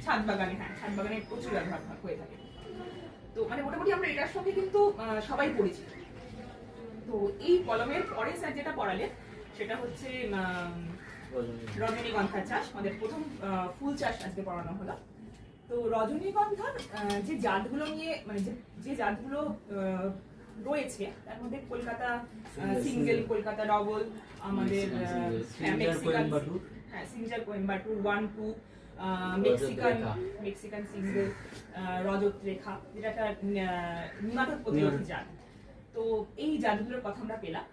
ছাদ বাগানে, হ্যাঁ ছাদ বাগানে প্রচুর ব্যবহার হয়ে থাকে। তো মানে মোটামুটি আমরা এটার সঙ্গে কিন্তু সবাই পরিচিত। তো এই কলমের পরে স্যার যেটা পড়ালেন সেটা হচ্ছে রজনীগন্ধা চাষ, আমাদের প্রথম ফুল চাষ আজকে পড়ানো হলো। তো রজনীগন্ধার যে জাতগুলো নিয়ে মানে যে জাতগুলো রয়েছে তার মধ্যে কলকাতা সিঙ্গেল, কলকাতা ডবল, আমাদের সিঙ্গার কোয়েম্বাটুর 1, 2, মেক্সিকান সিঙ্গেল, রজত রেখা, যেটা একটা নিমাটোড প্রতিরোধী জাত। তো এই জাতগুলোর কথা আমরা পেলাম।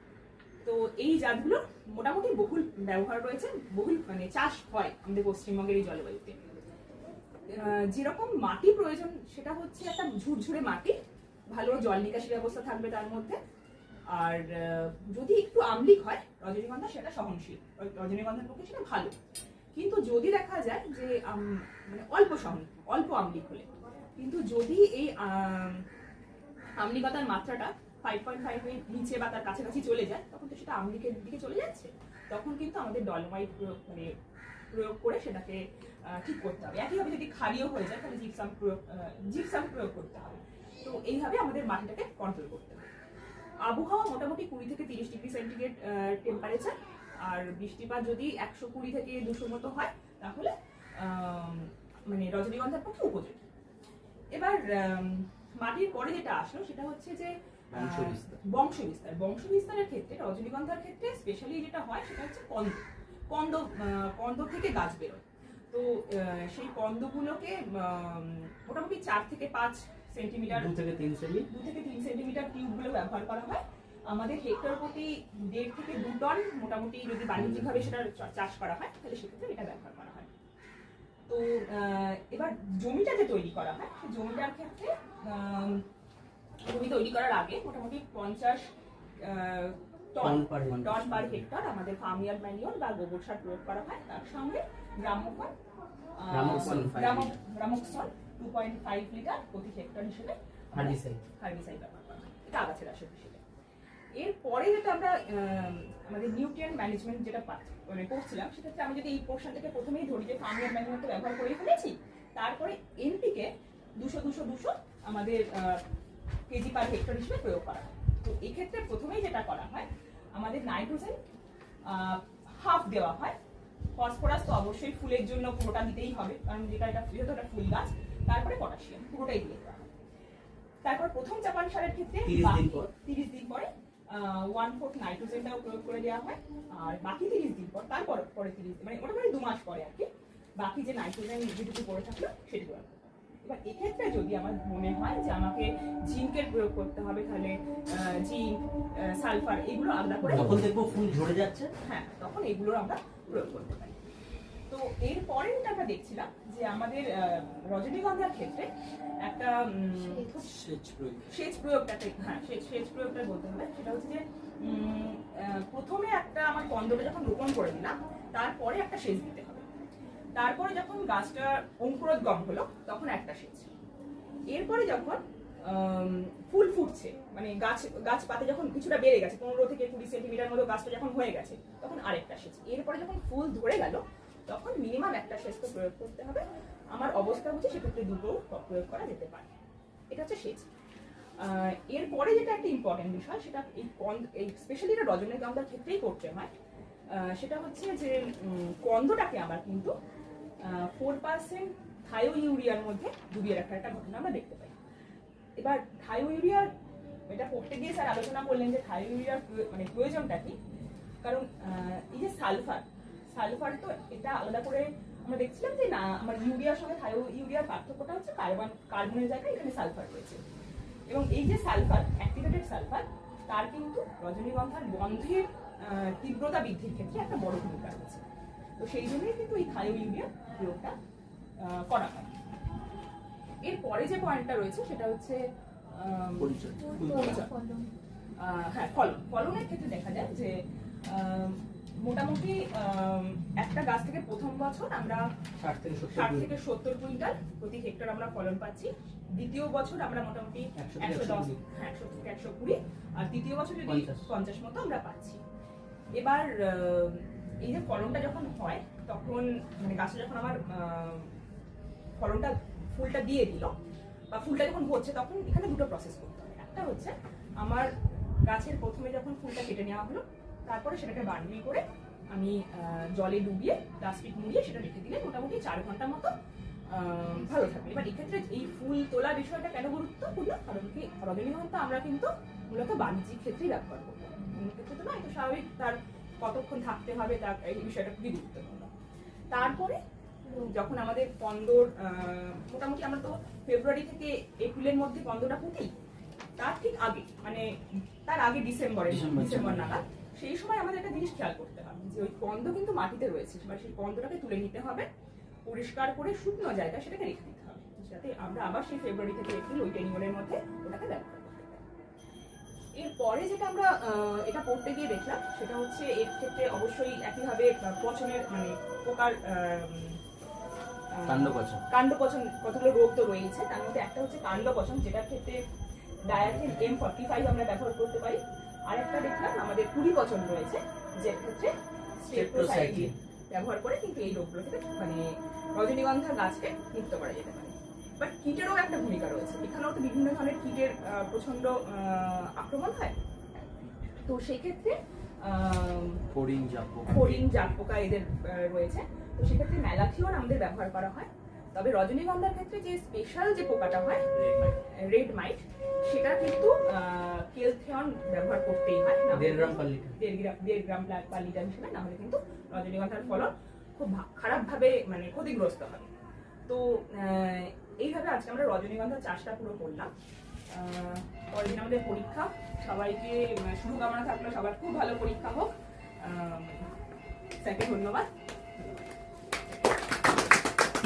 তো এই জাতগুলো মোটামুটি বহুল ব্যবহার রয়েছে, বহুল মানে চাষ হয় আমাদের পশ্চিমবঙ্গের এই জলবায়ুতে। যেরকম মাটি প্রয়োজন সেটা হচ্ছে একটা ঝুরঝুরে মাটি, ভালো জল নিকাশি ব্যবস্থা থাকবে তার মধ্যে। আর যদি একটু আম্লিক হয় রজনীগন্ধা সেটা সহনশীল, রজনীগন্ধার পক্ষে সেটা ভালো। কিন্তু যদি দেখা যায় যে মানে অল্প আম্লিক হলে, কিন্তু যদি এই আম্লিকতার মাত্রাটা 5.5 এর নিচে বা তার কাছাকাছি চলে যায়, তখন তো সেটা আম্লিকের দিকে চলে যাচ্ছে। তখন কিন্তু আমাদের ডলোমাইট প্রয়োগ করে সেটাকে ঠিক করতে হবে। একইভাবে যদি ক্ষারীয় হয়ে যায় তাহলে জিপসাম প্রয়োগ করতে হবে। তো এইভাবে আমাদের মাটিটাকে কন্ট্রোল করতে হবে। আবহাওয়া মোটামুটি 20 থেকে 30 ডিগ্রি সেন্টিগ্রেড টেম্পারেচার, আর বৃষ্টিপাত যদি 120 থেকে 200 মতো হয় তাহলে মানে রজনীগন্ধার পক্ষে উপযোগী। এবার মাটির পরে যেটা আসলো সেটা হচ্ছে যে বংশবিস্তারের ক্ষেত্রে রজনীগন্ধার ক্ষেত্রে স্পেশালি যেটা হয় সেটা হচ্ছে কন্দ থেকে গাছ বেরোয়। তো সেই কন্দগুলোকে মোটামুটি 4 থেকে 5 সেন্টিমিটার, 2 থেকে 3 সেন্টিমিটার টিউবগুলো ব্যবহার করা হয়। আমাদের হেক্টর প্রতি 1.5 থেকে 2 টন মোটামুটি যদি বাণিজ্যিকভাবে সেটা চাষ করা হয় তাহলে সেক্ষেত্রে এটা ব্যবহার করা হয়। তো এবার জমিটা যে তৈরি করা হয় সেই জমিটার ক্ষেত্রে জমি তৈরি করার আগে মোটামুটি 50 টন পার হেক্টর আমাদের ফার্মিয়ার ম্যানিওর বা গোবর সার প্রয়োগ করা হয়। তার সঙ্গে গ্রামোক্সল 2.5 লিটার প্রতি হেক্টর হিসেবে হার্বিসাইড ব্যবহার করা হয়, এটা আগাছা নাশক হিসেবে। এরপরে যেটা আমরা আমাদের নিউট্রিয়েন্ট ম্যানেজমেন্ট যেটা মানে পড়ছিলাম সেক্ষেত্রে আমি যদি এই পোর্শন থেকে প্রথমেই ধরি যে ফার্মিয়ার ম্যানিওরটা ব্যবহার করে ফেলেছি, তারপরে এনপিকে 200 আমাদের কেজি পার হেক্টর হিসেবে প্রয়োগ করা হয়। তো এক্ষেত্রে প্রথমেই যেটা করা হয় আমাদের নাইট্রোজেন হাফ দেওয়া হয়, ফসফরাস তো অবশ্যই ফুলের জন্য পুরোটা দিতেই হবে কারণ যেহেতু এটা ফুল গাছ। তারপরে পটাশিয়াম পুরোটাই দিয়ে দেওয়া হয়। তারপর প্রথম চাপান সারের ক্ষেত্রে 30 দিন পরে 1/4 নাইট্রোজেনটাও প্রয়োগ করে দেওয়া হয়। আর বাকি 30 দিন পর তারপরে 30 মানে মোটামুটি 2 মাস পরে আর কি বাকি যে নাইট্রোজেন যেটুকু পড়ে থাকলো সেটুকু। এবার এক্ষেত্রে যদি আমার মনে হয় যে আমাকে জিঙ্কের প্রয়োগ করতে হবে তাহলে জিঙ্ক, সালফার এগুলো আলাদা করে, যখন দেখবো ফুল ঝরে যাচ্ছে হ্যাঁ তখন এগুলো আমরা প্রয়োগ করতে পারি। তো এরপরে যেটা আমরা দেখছিলাম যে আমাদের রজনীগন্ধার ক্ষেত্রে একটা সেচ প্রয়োগটা বলতে হবে। সেটা হচ্ছে যে প্রথমে একটা আমার কন্দটা যখন রোপণ করে দিলাম তারপরে একটা সেচ দিতে হবে। তারপরে যখন গাছটা অঙ্কুরোদ্গম হলো তখন একটা সেচ। এরপরে যখন ফুল ফুটছে মানে গাছ পাতে যখন কিছুটা বেড়ে গেছে 15 থেকে 20 সেন্টিমিটার মতো গাছটা যখন হয়ে গেছে তখন আরেকটা সেচ। এরপরে যখন ফুল ধরে গেল তখন মিনিমাম একটা সেচ তো প্রয়োগ করতে হবে। আমার অবস্থা হচ্ছে সেক্ষেত্রে দুটো প্রয়োগ করা যেতে পারে। এটা হচ্ছে সেচ। এরপরে যেটা একটা ইম্পর্টেন্ট বিষয় সেটা এই স্পেশালি এটা রজনীগন্ধার ক্ষেত্রেই করতে হয়, সেটা হচ্ছে যে কন্দটাকে আবার কিন্তু 4% থাইও ইউরিয়ার মধ্যে ডুবিয়ে রাখার একটা ঘটনা আমরা দেখতে পাই। এবার থাইও ইউরিয়া এটা পড়তে গিয়ে স্যার আলোচনা করলেন যে থাইও ইউরিয়ার মানে প্রয়োজনটা কি, কারণ এই যে সালফার তো এটা আলাদা করে আমরা দেখছিলাম যে না আমার ইউরিয়ার সঙ্গে থাইও ইউরিয়ার পার্থক্যটা হচ্ছে কার্বনের জায়গায় এখানে সালফার রয়েছে। এবং এই যে সালফার অ্যাক্টিভেটেড সালফার তার কিন্তু রজনীগন্ধার গন্ধের তীব্রতা বৃদ্ধির ক্ষেত্রে একটা বড় ভূমিকা রয়েছে। তো সেই জন্যই কিন্তু এই থাইও ইউরিয়া প্রয়োগটা করা হয়। এরপরে যে পয়েন্টটা রয়েছে সেটা হচ্ছে হ্যাঁ ফলনের ক্ষেত্রে দেখা যায় যে মোটামুটি একটা গাছ থেকে প্রথম বছর আমরা 60 থেকে 70 কুইন্টাল প্রতি হেক্টর আমরা ফলন পাচ্ছি। দ্বিতীয় বছর আমরা মোটামুটি 110 থেকে 120, আর তৃতীয় বছর যদি 50 মতো আমরা পাচ্ছি। এবার এই যে ফলনটা যখন হয় তখন মানে গাছটা যখন আমার ফলনটা ফুলটা দিয়ে দিল বা ফুলটা যখন হচ্ছে, তখন এখানে দুটো প্রসেস করতে হবে। একটা হচ্ছে আমার গাছের প্রথমে যখন ফুলটা কেটে নেওয়া হলো, তারপরে সেটাকে বান্ডিল করে আমি জলে ডুবিয়ে প্লাস্টিক মুড়িয়ে সেটা রেখে দিলে মোটামুটি 4 ঘন্টার মতো ভালো থাকবে। এবার এক্ষেত্রে এই ফুল তোলা বিষয়টা কেন গুরুত্বপূর্ণ, কারণ কি রজনীগন্ধা আমরা কিন্তু মূলত বাণিজ্যিক ক্ষেত্রেই ব্যবহার করবো, অন্য ক্ষেত্রে তো না, এটা স্বাভাবিক, তার কতক্ষণ থাকতে হবে তার এই বিষয়টা খুবই গুরুত্বপূর্ণ। তারপরে যখন আমাদের কন্দর মোটামুটি আমরা তো ফেব্রুয়ারি থেকে এপ্রিলের মধ্যে কন্দটা পুঁতি, তার ঠিক আগে মানে তার আগে ডিসেম্বর নাগাদ, সেই সময় আমাদের একটা জিনিস খেয়াল করতে হবে যে ওই কন্দ কিন্তু মাটিতে রয়েছে, বা সেই কন্দটাকে তুলে নিতে হবে, পরিষ্কার করে শুকনো জায়গায় সেটাকে রেখে দিতে হবে, যাতে আমরা আবার সেই ফেব্রুয়ারি থেকে এপ্রিল ওই টেনিওলের মধ্যে ওটাকে ব্যবহার করতে পারি। এরপরে যেটা আমরা এটা পড়তে গিয়ে দেখলাম সেটা হচ্ছে এর ক্ষেত্রে অবশ্যই একইভাবে পচনের মানে পোকার কাণ্ডপচন কতগুলো রোগ তো রয়েছে, তার মধ্যে একটা হচ্ছে কাণ্ডপচন, যেটার ক্ষেত্রে ডায়াথেন M45 আমরা ব্যবহার করতে পারি। আর একটা দেখলাম আমাদের কুড়িপচন রয়েছে, যে ক্ষেত্রে স্টেপ্টোসাইক্লিন ব্যবহার করে কিন্তু এই রোগগুলো থেকে মানে রজনীগন্ধা গাছকে মুক্ত করা যেতে পারে। বাট কীটেরও একটা ভূমিকা রয়েছে, এখানেও তো বিভিন্ন ধরনের কীটের প্রচন্ড আক্রমণ হয়। তো সেক্ষেত্রে ফড়িং, জাপ পোকা এদের রয়েছে, তো সেক্ষেত্রে ম্যালাথিয়ন আমাদের ব্যবহার করা হয়। তবে রজনীগন্ধার ক্ষেত্রে যে স্পেশাল যে পোকাটা হয় রেড মাইট, সেটা কিন্তু কেলথিয়ন ব্যবহার করতেই হয়, 1.5 গ্রাম পার লিটার হিসেবে, না হলে কিন্তু রজনীগন্ধার ফলন খুব খারাপভাবে মানে ক্ষতিগ্রস্ত হবে। তো এইভাবে আজকে আমরা রজনীগন্ধা চাষটা পুরো করলাম। পরের দিন আমাদের পরীক্ষা, সবাইকে শুভকামনা থাকলো, সবার খুব ভালো পরীক্ষা হোক। স্যারকে ধন্যবাদ।